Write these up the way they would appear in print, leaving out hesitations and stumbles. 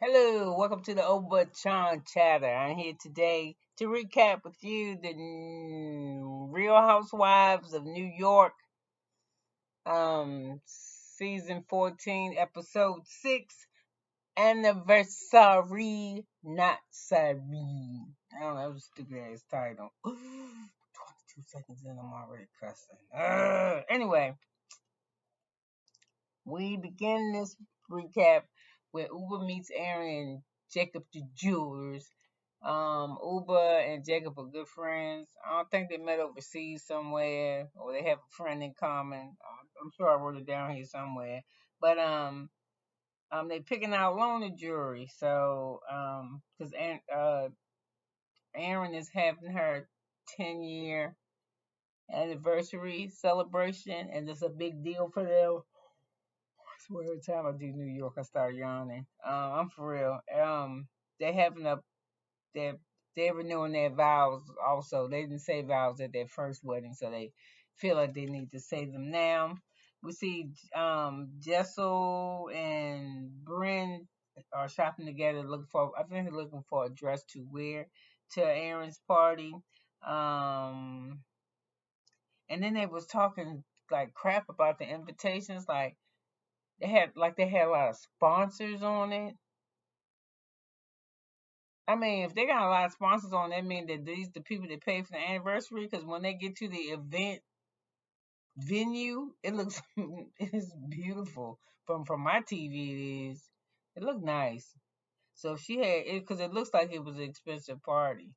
Hello, welcome to the Obachan Chatter. I'm here today to recap with you the Real Housewives of New York, season 14, episode 6, Anniversary, not sorry. I don't know, that was a stupid ass title. 22 seconds in, I'm already cussing. Anyway, we begin this recap where Uber meets Aaron and Jacob the Jewelers. Uber and Jacob are good friends. I don't think they met overseas somewhere or they have a friend in common. I'm sure I wrote it down here somewhere. But they picking out loaner jewelry. So because Aaron is having her 10-year anniversary celebration, and it's a big deal for them. Swear every time I do New York, I start yawning. I'm for real. They having a they're they're renewing their vows. Also, they didn't say vows at their first wedding, so they feel like they need to say them now. We see Jessel and Bryn are shopping together, looking for. I think they're looking for a dress to wear to Aaron's party. Um, and then they was talking like crap about the invitations, like they had a lot of sponsors on it. I mean, if they got a lot of sponsors on, that mean that these the people that pay for the anniversary. Because when they get to the event venue, it looks it's beautiful. From my TV, it looked nice. So if she had it because it looks like it was an expensive party.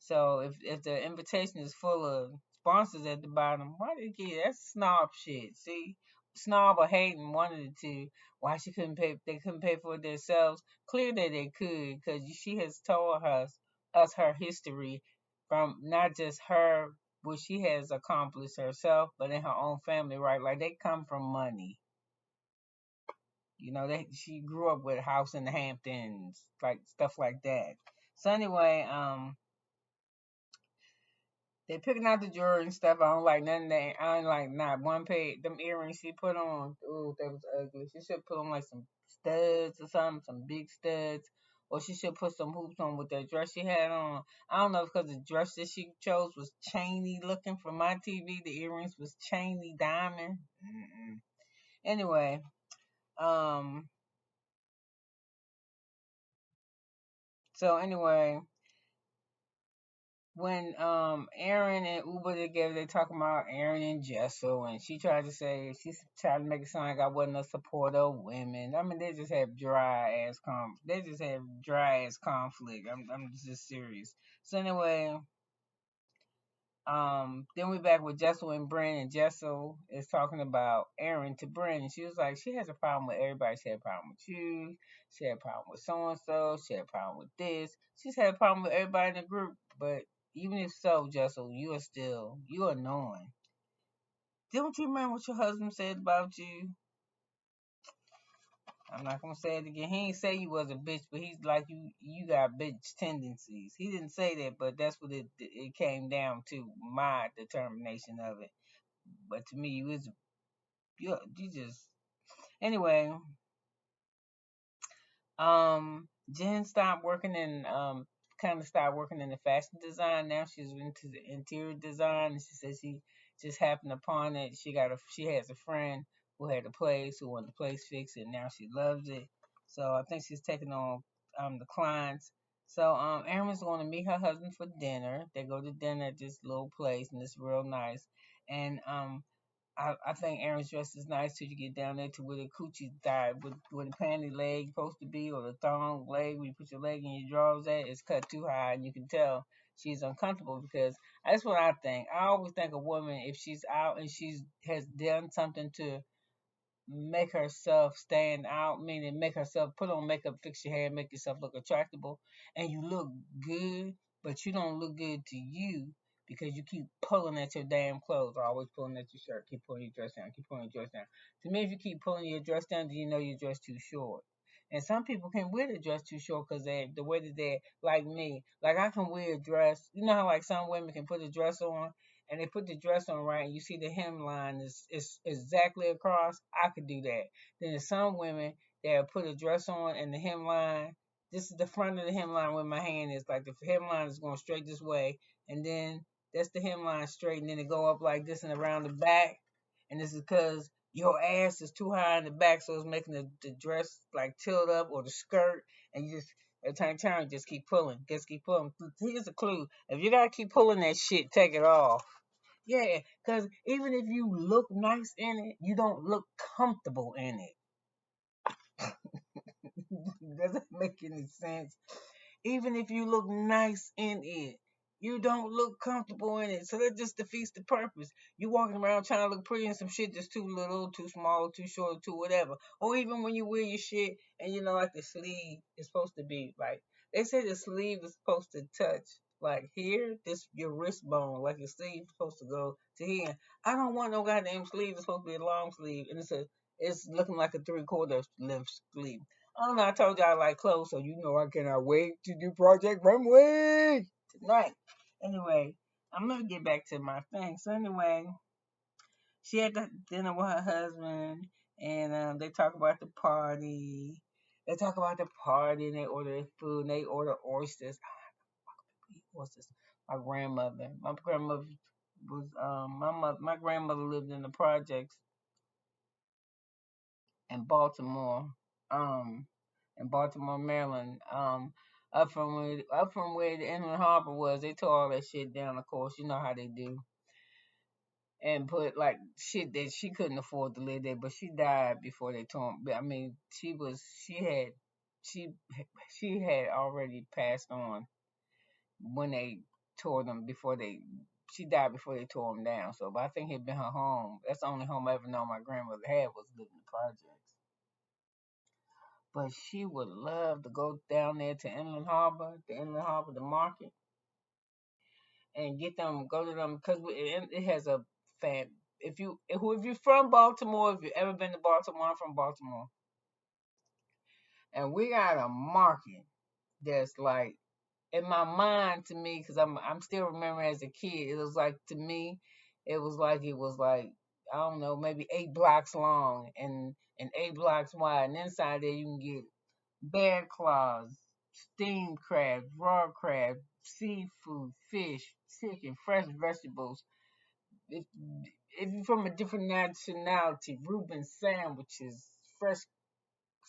So if the invitation is full of sponsors at the bottom, why did they get that's snob shit? See, snob or hating one of the two. Why she couldn't pay? They couldn't pay for it themselves. Clearly they could because she has told us her history from not just her what she has accomplished herself, but in her own family, right? Like they come from money. She grew up with a house in the Hamptons, like stuff like that. So anyway, they picking out the jewelry and stuff. I don't like none of that. I don't like not one pair. Them earrings she put on. Ooh, that was ugly. She should put on like some studs or something, some big studs. Or she should put some hoops on with that dress she had on. I don't know because the dress that she chose was chainy looking. From my TV, the earrings was chainy diamond. Mm-mm. Anyway, um, anyway, when Aaron and Uber together, they talking about Aaron and Jessel, and she tried to make it sound like I wasn't a supporter of women. I mean, they just have dry ass conflict. I'm just serious. So anyway, then we back with Jessel and Bryn, and Jessel is talking about Aaron to Bryn, and she was like, she has a problem with everybody. She had a problem with you. She had a problem with so and so. She had a problem with this. She's had a problem with everybody in the group. But even if so, Jessel, you are annoying. Don't you remember what your husband said about you? I'm not gonna say it again. He ain't say you was a bitch, but he's like you got bitch tendencies. He didn't say that, but that's what it came down to, my determination of it. But to me, you just anyway. Jen stopped working in kind of started working in the fashion design. Now she's into the interior design. And she says she just happened upon it. She has a friend who had a place who wanted the place fixed, and now she loves it. So I think she's taking on the clients. So Erin's going to meet her husband for dinner. They go to dinner at this little place, and it's real nice. And I think Aaron's dress is nice till you get down there to where the coochie died, where the panty leg supposed to be, or the thong leg where you put your leg in your drawers at, is cut too high, and you can tell she's uncomfortable because that's what I think. I always think a woman, if she's out and she's has done something to make herself stand out, meaning make herself put on makeup, fix your hair, make yourself look attractable, and you look good, but you don't look good to you because you keep pulling at your damn clothes, always pulling at your shirt, keep pulling your dress down, keep pulling your dress down. To me, if you keep pulling your dress down, then you know your dress too short. And some people can wear the dress too short because the way that they're like me. Like I can wear a dress. You know how like some women can put a dress on and they put the dress on right, and you see the hemline is exactly across. I could do that. Then there's some women that put a dress on and the hemline this is the front of the hemline where my hand is. Like the hemline is going straight this way, and then that's the hemline straight, and then it go up like this and around the back. And this is because your ass is too high in the back, so it's making the dress like tilt up or the skirt, and you just every time you turn, just keep pulling, just keep pulling. Here's a clue: if you gotta keep pulling that shit, take it off. Yeah, because even if you look nice in it, you don't look comfortable in it. Doesn't make any sense. Even if you look nice in it, you don't look comfortable in it. So that just defeats the purpose. You walking around trying to look pretty in some shit that's too little, too small, too short, too whatever. Or even when you wear your shit and you know like the sleeve is supposed to be like they say the sleeve is supposed to touch like here, this your wrist bone, like your sleeve is supposed to go to here. I don't want no goddamn sleeve. It's supposed to be a long sleeve, and it's looking like a 3/4 length sleeve. I don't know. I told you I like clothes, so you know I cannot wait to do Project Runway tonight. Anyway, I'm gonna get back to my thing. So anyway, she had the dinner with her husband, and they talk about the party. They talk about the party, and they order food, and they order oysters. Oysters. My grandmother was my grandmother lived in the projects in Baltimore, um, Maryland, up from where the Inland Harbor was. They tore all that shit down. Of course, you know how they do, and put like shit that she couldn't afford to live there. But she died before they tore 'em. I mean, she she had already passed on when they tore them before they. She died before they tore them down. So, but I think it'd been her home. That's the only home I ever know my grandmother had was living in the projects. But she would love to go down there to Inland Harbor, the market, and go to them because it has a fan. If you're from Baltimore, if you've ever been to Baltimore, I'm from Baltimore, and we got a market that's like in my mind to me because I'm still remembering as a kid. It was like to me, it was like I don't know maybe 8 blocks long and 8 blocks wide, and inside there you can get bear claws, steamed crabs, raw crab, seafood, fish, chicken, fresh vegetables. If, if you're from a different nationality, Reuben sandwiches, fresh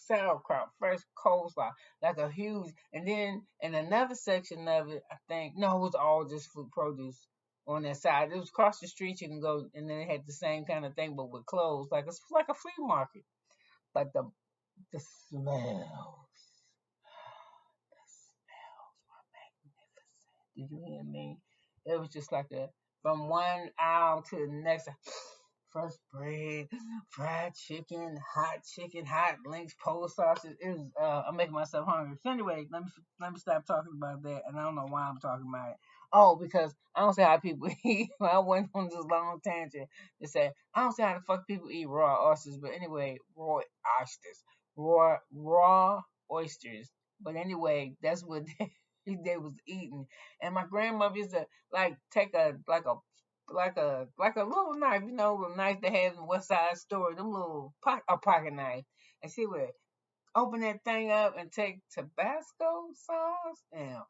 sauerkraut, fresh coleslaw, like a huge. And then in another section of it, I think no, it was all just food produce on that side. It was across the street. You can go, and then it had the same kind of thing, but with clothes, like it's like a flea market. But the smell. Did you hear me? It was just like a from one aisle to the next. Fresh bread, fried chicken, hot links, pole sausage. It was. I'm making myself hungry. So anyway, let me stop talking about that. And I don't know why I'm talking about it. Oh, because I don't see how people eat. I went on this long tangent to say I don't see how the fuck people eat raw oysters. But anyway, raw oysters. But anyway, that's what they was eating. And my grandmother used to like take a like a little knife, the knife they have in the West Side Story, them little pocket knife, and she would open that thing up and take Tabasco sauce and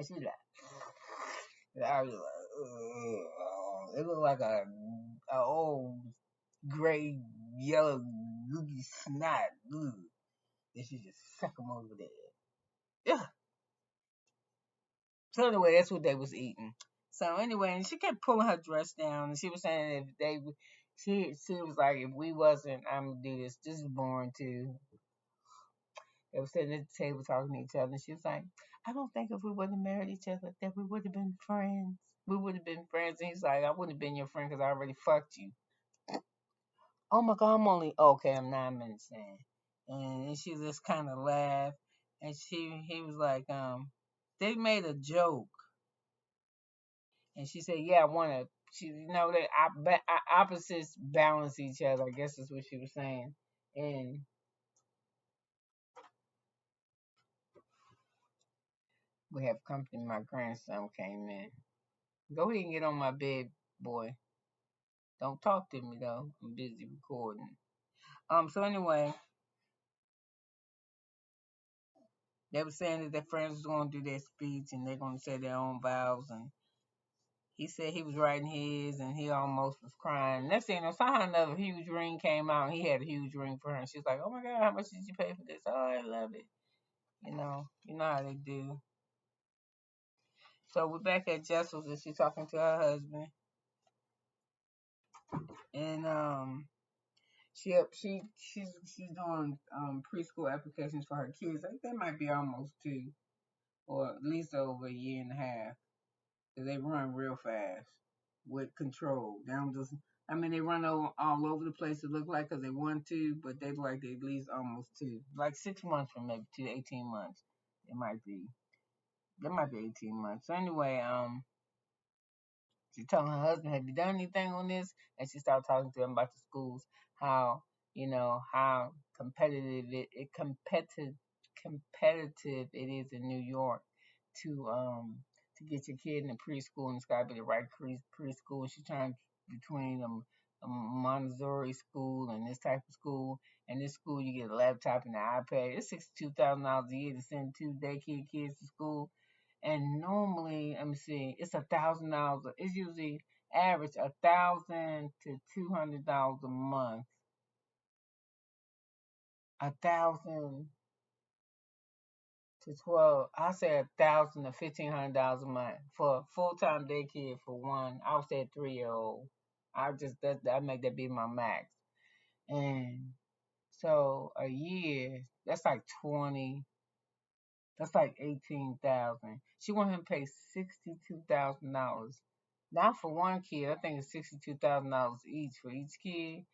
she like, I was like, ugh. It looked like a old gray yellow googie snot, ugh. And she just suck them over there. Yeah. So anyway, that's what they was eating. So anyway, and she kept pulling her dress down, and she was saying she was like, if we wasn't, I'm gonna do this. This is boring too. They were sitting at the table talking to each other, and she was like, I don't think if we would have married each other that we would have been friends. We would have been friends. And he's like, I wouldn't have been your friend because I already fucked you. Oh my god, I'm only okay. I'm 9 minutes in, and she just kind of laughed, and he was like, they made a joke. And she said, "Yeah, I want to." That opposites balance each other. I guess is what she was saying. And we have company. My grandson came in. Go ahead and get on my bed, boy. Don't talk to me though. I'm busy recording. So anyway, They were saying that their friends was going to do their speech and they're going to say their own vows. And he said he was writing his and he almost was crying. Next thing you know, somehow another huge ring came out and he had a huge ring for her. And she was like, "Oh my God, how much did you pay for this?" "Oh, I love it." You know how they do. So we're back at Jessel's and she's talking to her husband. And she's doing preschool applications for her kids. I think they might be almost 2 or at least over a year and a half. 'Cause they run real fast with control. They don't just. I mean, they run all over the place. It look like because they want to, but they like they at least almost 2, like 6 months from maybe 18 months. It might be. It might be 18 months. So anyway, she telling her husband, "Have you done anything on this?" And she started talking to him about the schools, how how competitive it is in New York to get your kid in the preschool, and it's got to be the right preschool. She's trying between a Montessori school and this type of school. And this school, you get a laptop and an iPad. It's $62,000 a year to send 2 daycare kids to school. And normally, let me see, it's $1,000. It's usually average $1,000 to $200 a month. 1,000 to 12. I say $1,000 to $1,500 a month for full time daycare for one. I would say a 3 year old. I just that make that be my max. And so a year, that's like 20. That's like 18,000. She want him to pay $62,000. Not for one kid. I think it's $62,000 each for each kid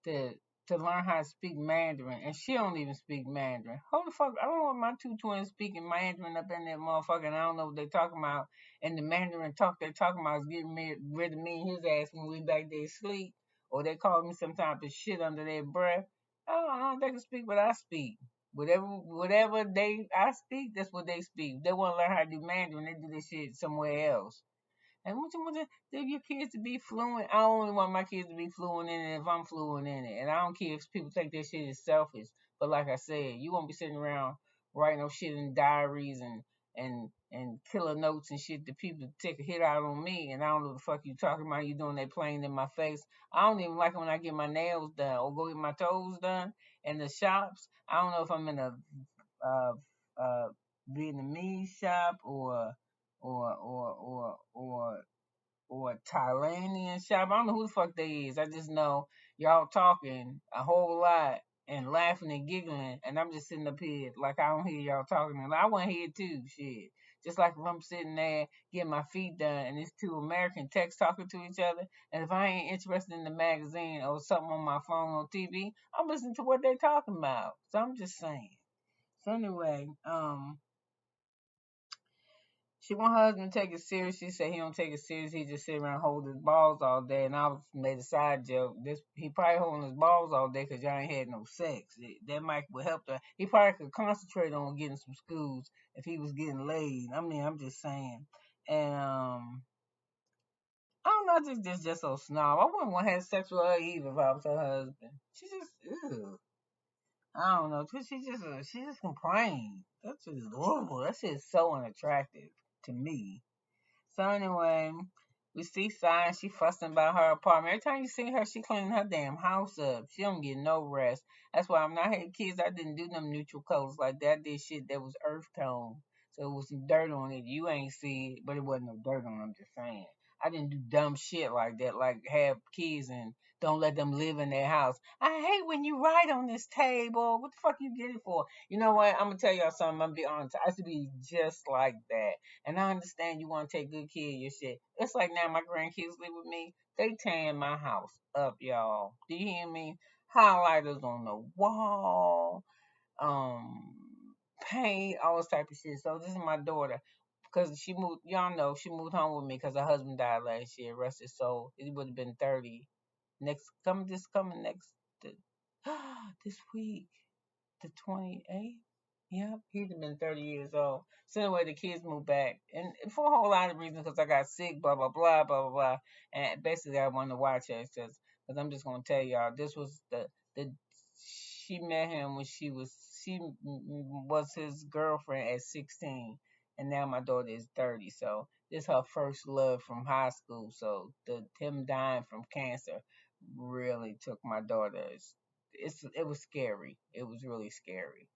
to learn how to speak Mandarin, and she don't even speak Mandarin. How the fuck? I don't want my 2 twins speaking Mandarin up in that motherfucker, and I don't know what they talking about. And the Mandarin talk they talking about is getting rid of me and his ass when we back there asleep, or they call me some type of shit under their breath. I don't know. They can speak what I speak. Whatever I speak, that's what they speak. If they want to learn how to do Mandarin, they do this shit somewhere else. And what you want your kids to be fluent? I only want my kids to be fluent in it if I'm fluent in it. And I don't care if people think this shit is selfish. But like I said, you won't be sitting around writing no shit in diaries and killer notes and shit that people take a hit out on me. And I don't know what the fuck you talking about. You doing that playing in my face. I don't even like it when I get my nails done or go get my toes done in the shops. I don't know if I'm in a uh, uh, Vietnamese shop or or or or or a Thailandian shop. I don't know who the fuck they is. I just know y'all talking a whole lot and laughing and giggling, and I'm just sitting up here like I don't hear y'all talking. And I want to hear too, shit. Just like if I'm sitting there getting my feet done and it's 2 American techs talking to each other, and if I ain't interested in the magazine or something on my phone or TV, I'm listening to what they talking about. So I'm just saying. So anyway, she want her husband to take it serious. She said he don't take it serious. He just sit around holding his balls all day. And I was made a side joke. This he probably holding his balls all day because y'all ain't had no sex. That might would help. He probably could concentrate on getting some schools if he was getting laid. I mean, I'm just saying. And I don't know. I think this just so snob. I wouldn't want to have sex with her either if I was her husband. She just, ew. I don't know. She just complains. That's just horrible. That shit's so unattractive to me. So anyway, we see signs she fussing about her apartment. Every time you see her, she cleaning her damn house up. She don't get no rest. That's why when I had kids, I didn't do them neutral colors like that. I did shit that was earth tone. So it was some dirt on it. You ain't see it, but it wasn't no dirt on it. I'm just saying. I didn't do dumb shit like that, like have kids and don't let them live in their house. I hate when you write on this table. What the fuck you get it for? You know what? I'm gonna tell y'all something. I'm gonna be honest. I used to be just like that. And I understand you want to take good care of your shit. It's like now my grandkids live with me. They tearing my house up, y'all. Do you hear me? Highlighters on the wall, um, paint, all this type of shit. So this is my daughter. Because she moved, y'all know, she moved home with me because her husband died last year. Rest his soul. It would have been 30. Coming next, this week, the 28th. Yep, he'd have been 30 years old. So anyway, the kids moved back, and for a whole lot of reasons, because I got sick, blah blah blah blah blah blah, and basically I wanted to watch her because I'm just gonna tell y'all this was the she met him when she was his girlfriend at 16, and now my daughter is 30. So this her first love from high school. So the him dying from cancer really took my daughter. It was scary. It was really scary.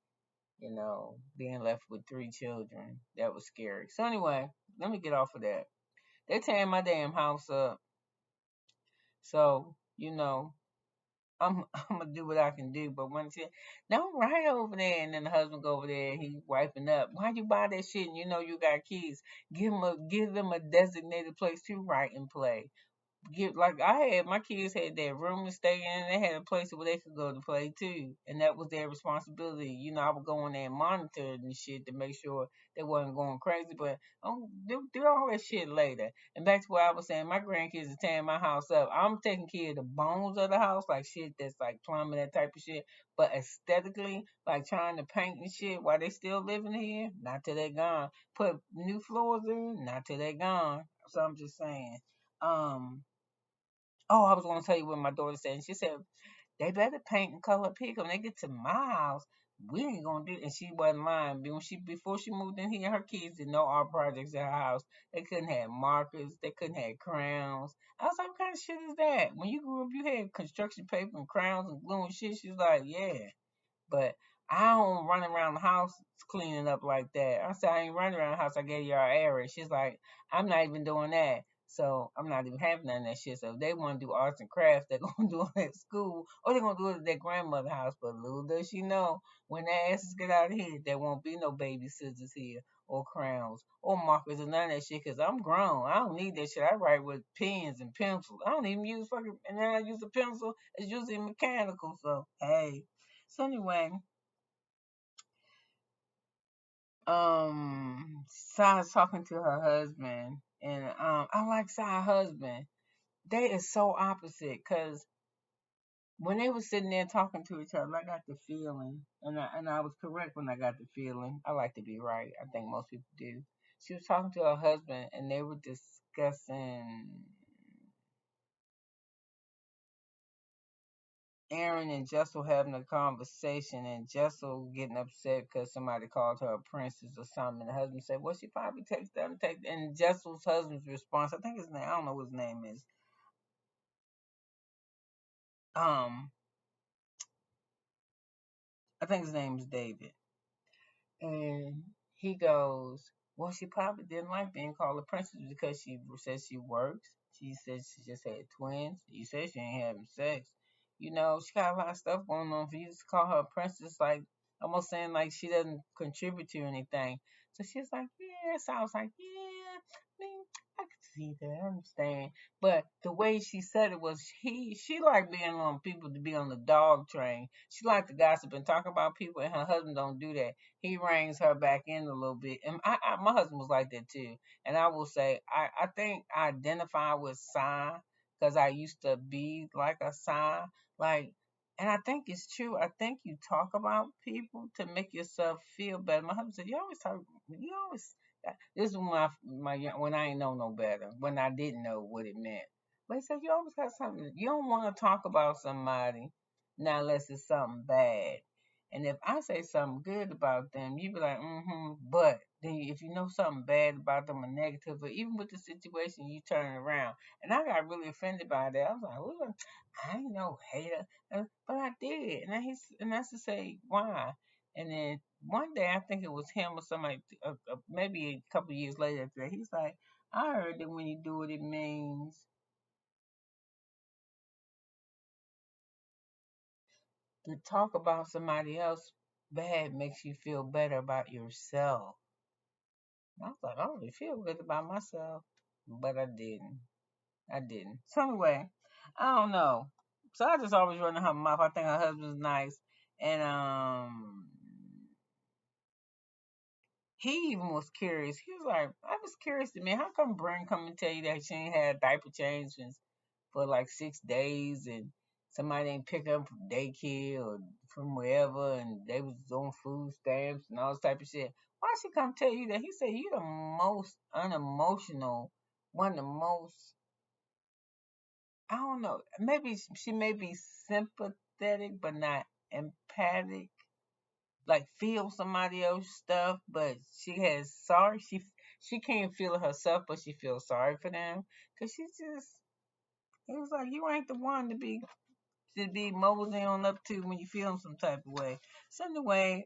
Being left with three children. That was scary. So anyway, let me get off of that. They tearing my damn house up. So, I'm I'm gonna do what I can do. But when she don't write over there, and then the husband go over there, he wiping up. Why you buy that shit? And you know you got kids. Give them a designated place to write and play. Like I had my kids had their room to stay in. They had a place where they could go to play too, and that was their responsibility. I would go in there and monitor and shit to make sure they wasn't going crazy. But do all that shit later. And back to what I was saying, my grandkids are tearing my house up. I'm taking care of the bones of the house, like shit that's like plumbing, that type of shit. But aesthetically, like trying to paint and shit while they still living here, not till they gone. Put new floors in, not till they gone. So I'm just saying. Oh, I was going to tell you what my daughter said. And she said, they better paint and color pig when they get to my house. We ain't gonna do it. And she wasn't lying. Before she moved in here, her kids did no art projects at her house. They couldn't have markers, they couldn't have crowns. I was like, what kind of shit is that? When you grew up, you had construction paper and crowns and glue and shit. She's like, yeah. But I don't run around the house cleaning up like that. I said, I ain't running around the house. I gave you our area. She's like, I'm not even doing that. So I'm not even having none of that shit. So if they want to do arts and crafts, they're going to do it at school or they're going to do it at their grandmother's house. But little does she know, when their asses get out of here, there won't be no baby scissors here or crowns or markers or none of that shit because I'm grown. I don't need that shit. I write with pens and pencils. I don't even use fucking, and then I use a pencil. It's usually mechanical. So, hey. So anyway, Sai's talking to her husband, and I like Sai's husband. They is so opposite, cause when they were sitting there talking to each other, I got the feeling, and I was correct when I got the feeling. I like to be right. I think most people do. She was talking to her husband, and they were discussing Aaron and Jessel having a conversation, and Jessel getting upset because somebody called her a princess or something. And the husband said, "Well, she probably takes that and take." And Jessel's husband's response, I think his name, I don't know what his name is. Um, I think his name is David. And he goes, well, she probably didn't like being called a princess because she says she works. She says she just had twins. You said she ain't having sex. She got a lot of stuff going on. For you to call her a princess, like almost saying like she doesn't contribute to anything. So she's like, yeah. So I was like, yeah. I mean, I could see that. I understand. But the way she said it was, she liked being on people to be on the dog train. She liked to gossip and talk about people, and her husband don't do that. He reins her back in a little bit. And my husband was like that too. And I will say, I think I identify with Sai because I used to be like a Sai. Like, and I think it's true. I think you talk about people to make yourself feel better. My husband said, you always, this is when I ain't know no better, when I didn't know what it meant. But he said, you always got something, you don't want to talk about somebody, not unless it's something bad. And if I say something good about them, you be like, mm-hmm. But then if you know something bad about them or negative, or even with the situation, you turn it around. And I got really offended by that. I was like, well, I ain't no hater, but I did. And that's to say why. And then one day, I think it was him or somebody, maybe a couple years later, after that, he's like, I heard that when you do it, it means to talk about somebody else bad makes you feel better about yourself. I was like, I don't really feel good about myself, but I didn't. I didn't. So anyway, I don't know. So I just always run her mouth. I think her husband's nice, and he even was curious. He was like, I was curious to me, how come Bryn come and tell you that she ain't had a diaper change for like 6 days, and somebody ain't pick up from daycare or from wherever, and they was on food stamps and all this type of shit. Why she come tell you that? He said you the most unemotional, one of the most. I don't know. Maybe she may be sympathetic, but not empathic, like feel somebody else's stuff, but she has sorry. She can't feel it herself, but she feels sorry for them because she just. It was like you ain't the one to be moseying on up to when you feeling some type of way. So anyway,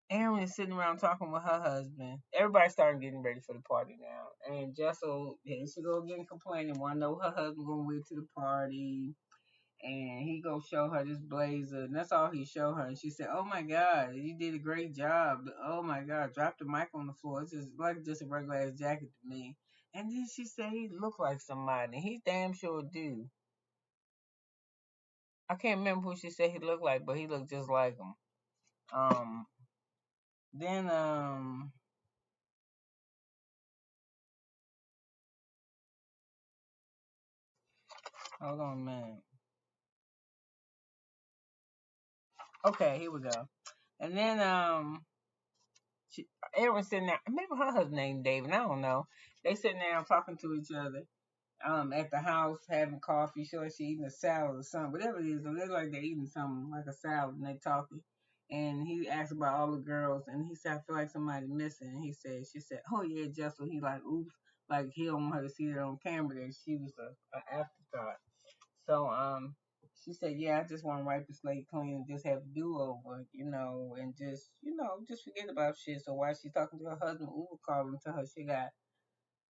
Erin is sitting around talking with her husband. Everybody started getting ready for the party now. And Jessel, here she go again complaining. Wanna know her husband gonna wait to the party. And he go show her this blazer. And that's all he showed her. And she said, "Oh my God, you did a great job. Oh my God, drop the mic on the floor. It's just a regular ass jacket to me." And then she said he looked like somebody. He damn sure do. I can't remember who she said he looked like, but he looked just like him. Um, then hold on a minute. Okay, here we go. And then she, Aaron's sitting there. Maybe her husband named David. I don't know. They sitting there talking to each other. At the house having coffee. Sure, she eating a salad or something. Whatever it is, it looks like they're eating something like a salad and they talking. And he asked about all the girls, and he said, "I feel like somebody missing." And she said, "Oh yeah, Jessel." He like, oops, like he don't want her to see her on camera that she was a afterthought. So she said, "Yeah, I just want to wipe the slate clean and just have a do over, and just forget about shit." So while she's talking to her husband, Uber called and tell her she got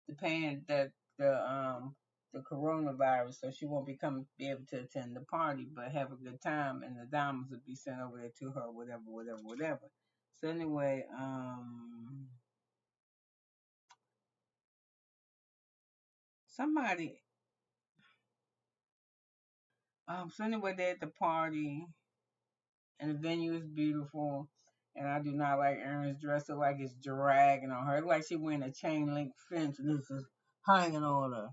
the pain that the coronavirus, so she won't be able to attend the party, but have a good time, and the diamonds will be sent over there to her, whatever, whatever, whatever. So anyway, somebody, so anyway, they're at the party, and the venue is beautiful. And I do not like Erin's dress. It like it's dragging on her. It like she wearing a chain link fence and it's just hanging on her.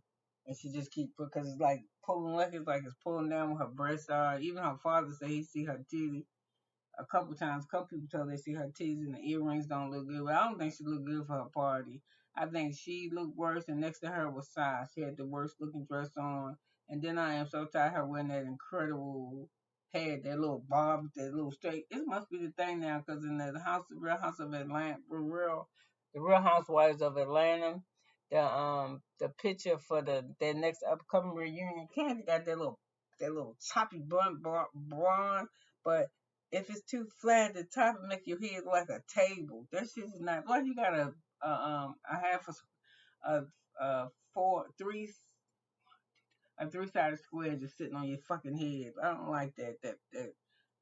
And she just keep because it's like it's pulling down with her breasts are. Even her father said he see her titty a couple times. A couple people tell they see her titties and the earrings don't look good. But I don't think she looked good for her party. I think she looked worse, and next to her was Sai. She had the worst looking dress on. And then I am so tired of her wearing that incredible head, that little bob, that little straight. It must be the thing now, because in the Real House of Atlanta, the Real Housewives of Atlanta, the picture for their next upcoming reunion, Candy got that little choppy blonde, but if it's too flat at the top, it make your head look like a table. That shit is not. Like you got a half a four three a three-sided square just sitting on your fucking head. I don't like that.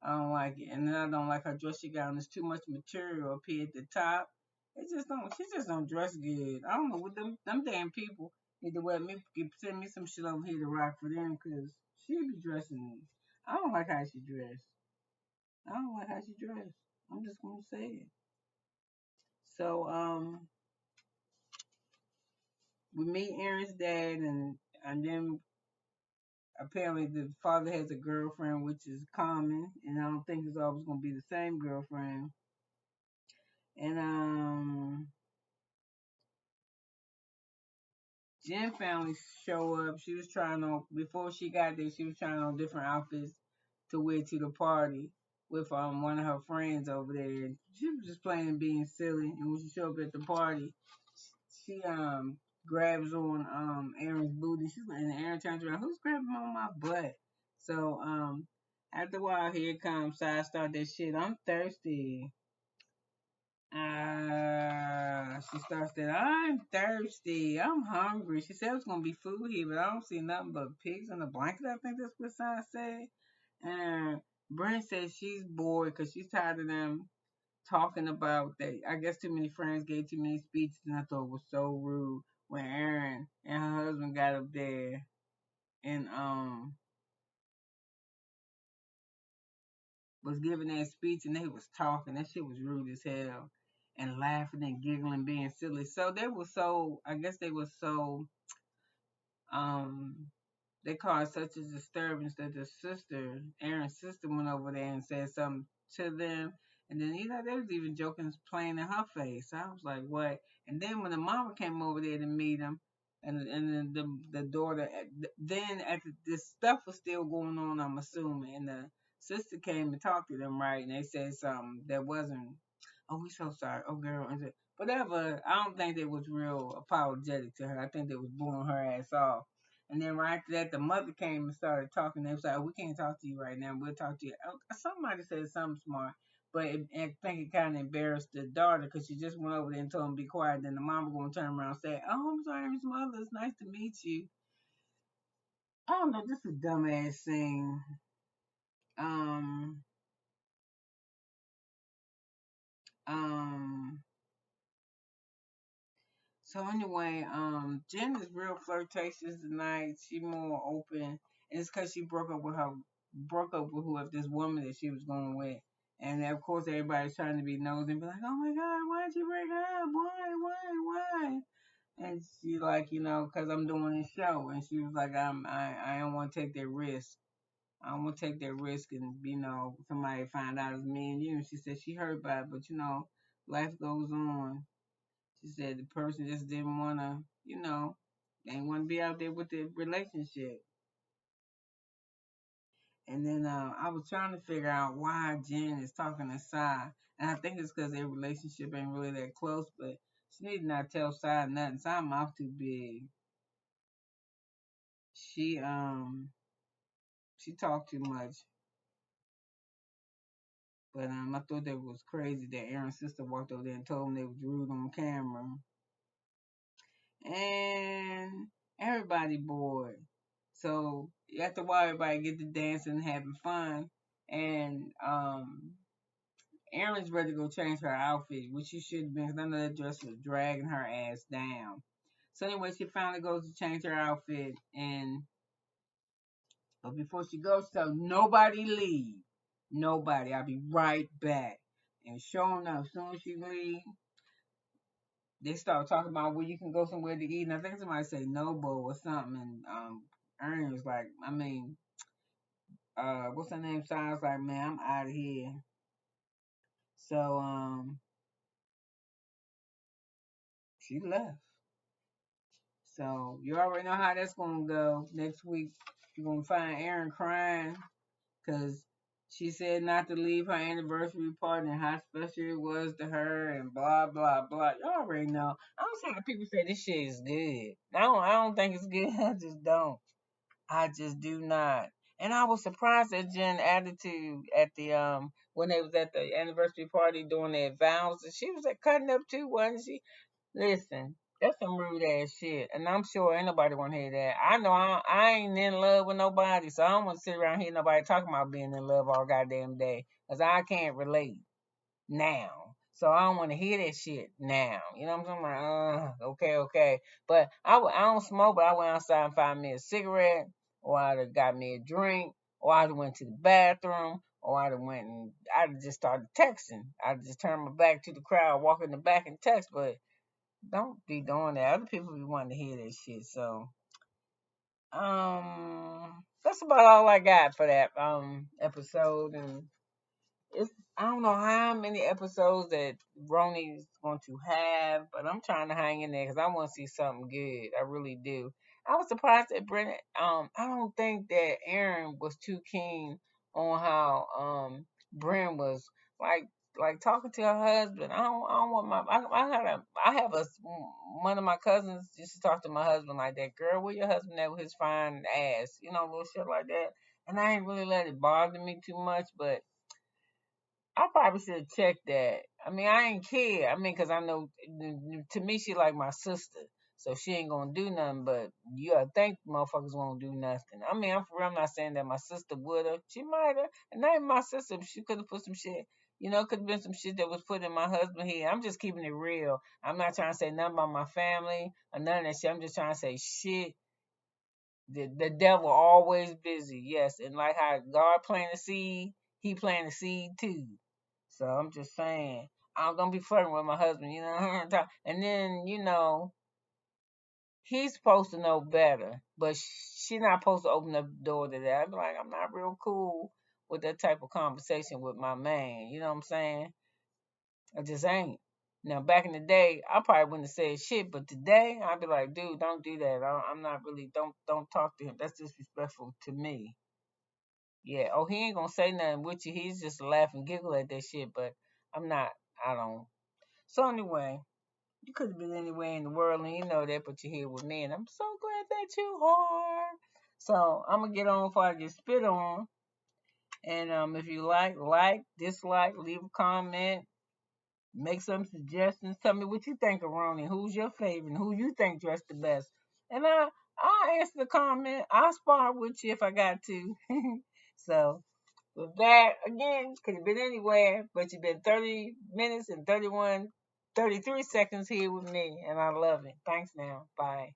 I don't like it. And then I don't like her dress she got on. There's too much material up here at the top. She just don't dress good. I don't know what them damn people need to send me some shit over here to rock for them, because she be dressing. I don't like how she dressed. I don't like how she dressed. I'm just gonna say it. So we meet Aaron's dad, and then apparently the father has a girlfriend, which is common, and I don't think it's always gonna be the same girlfriend. And Jen family show up. She was trying on before she got there. She was trying on different outfits to wear to the party with one of her friends over there. She was just playing and being silly. And when she showed up at the party, she grabs on Aaron's booty. And Aaron turns around. Who's grabbing on my butt? So after a while, here comes. So I start that shit. I'm thirsty. She starts that I'm thirsty. I'm hungry. She said it's gonna be food here, but I don't see nothing but pigs in a blanket. I think that's what Sai said. And Brent says she's bored because she's tired of them talking about that. I guess too many friends gave too many speeches, and I thought it was so rude when Aaron and her husband got up there and was giving that speech and they was talking. That shit was rude as hell. And laughing and giggling, being silly. So they were so I guess they were so um they caused such a disturbance that the sister, Aaron's sister, went over there and said something to them. And then they was even joking, playing in her face. So I was like, what? And then when the mama came over there to meet him, and then the daughter. Then after this stuff was still going on, I'm assuming, and the sister came and talked to them, right? And they said something that wasn't. Oh, we so sorry. Oh, girl, and whatever. I don't think they was real apologetic to her. I think they was blowing her ass off. And then right after that, the mother came and started talking. They was like, oh, "We can't talk to you right now. We'll talk to you." Somebody said something smart, but I think it kind of embarrassed the daughter because she just went over there and told him to be quiet. Then the mama gonna turn around and say, "Oh, I'm sorry, Miss Mother. It's nice to meet you." I don't know. This is a dumbass thing. Um, um. So anyway, Jen is real flirtatious tonight. She more open, and it's because she broke up with whoever this woman that she was going with. And of course, everybody's trying to be nosy and be like, "Oh my God, why'd you break up? Why?" And she like, because I'm doing this show, and she was like, I don't want to take that risk. I don't want to take that risk, and somebody find out it's me and you. And she said she hurt by it, but life goes on. She said the person just didn't want to, they didn't want to be out there with the relationship. And then I was trying to figure out why Jen is talking to Sai. And I think it's because their relationship ain't really that close, but she need to not tell Sai nothing. Sai mouth too big. She talked too much. But I thought that was crazy that Aaron's sister walked over there and told him they was rude on camera. And everybody bored. So after a while, everybody get to dancing and having fun. And Erin's ready to go change her outfit, which she should have been, because I know that dress was dragging her ass down. So anyway, she finally goes to change her outfit, and but before she goes, she tells nobody leave, nobody. I'll be right back. And sure enough, as soon as she leave, they start talking about where you can go somewhere to eat. And I think somebody say Noble or something. And Ernie was like, what's her name? Sounds like, man, I'm out of here. So she left. So you already know how that's gonna go. Next week you're gonna find Erin crying because she said not to leave her anniversary party and how special it was to her and blah blah blah. You already know. I don't see how people say this shit is good. I don't think it's good. I just don't. I just do not. And I was surprised at Jen's attitude at the when they was at the anniversary party doing their vows, and she was cutting up too, wasn't she? Listen, that's some rude ass shit, and I'm sure ain't nobody want to hear that. I know I ain't in love with nobody, so I don't want to sit around here nobody talking about being in love all goddamn day, cause I can't relate now. So I don't want to hear that shit now. You know what I'm saying? Like, okay. But I don't smoke, but I went outside and found me a cigarette, or I'd have got me a drink, or I'd have went to the bathroom, or I'd have went and I'd just started texting. I'd just turn my back to the crowd, walk in the back and text, but don't be doing that. Other people be wanting to hear that shit. So, that's about all I got for that episode. And it's I don't know how many episodes that RHONY is going to have, but I'm trying to hang in there because I want to see something good. I really do. I was surprised that Brennan. I don't think that Aaron was too keen on how Bren was like like talking to her husband. I don't want my I have one of my cousins used to talk to my husband like that. Girl, where your husband at with his fine ass? Little shit like that. And I ain't really let it bother me too much, but I probably should have checked that. I mean, I ain't care. I mean, 'cause I know to me she like my sister, so she ain't gonna do nothing. But you gotta think motherfuckers won't do nothing. I mean, I'm for real. I'm not saying that my sister would have. She might have. And not even my sister. She could have put some shit. Could have been some shit that was put in my husband head. I'm just keeping it real. I'm not trying to say nothing about my family or none of that shit. I'm just trying to say shit. The devil always busy. Yes, and like how God planted the seed, He planted the seed too. So I'm just saying, I'm gonna be flirting with my husband, and then he's supposed to know better, but she's not supposed to open up the door to that. I'm like, I'm not real cool with that type of conversation with my man. You know what I'm saying? I just ain't. Now, back in the day, I probably wouldn't have said shit, but today I'd be like, dude, don't do that. I'm not really. Don't talk to him. That's disrespectful to me. Yeah. Oh, he ain't gonna say nothing with you. He's just laugh and giggle at that shit. But I'm not. I don't. So anyway, you could have been anywhere in the world, and you know that, but you're here with me, and I'm so glad that you are. So I'm gonna get on before I get spit on. And if you like, dislike, leave a comment. Make some suggestions. Tell me what you think of RHONY. Who's your favorite? And who you think dressed the best? And I'll answer the comment. I'll spar with you if I got to. So with that, again, could have been anywhere, but you've been 30 minutes and 33 seconds here with me, and I love it. Thanks now. Bye.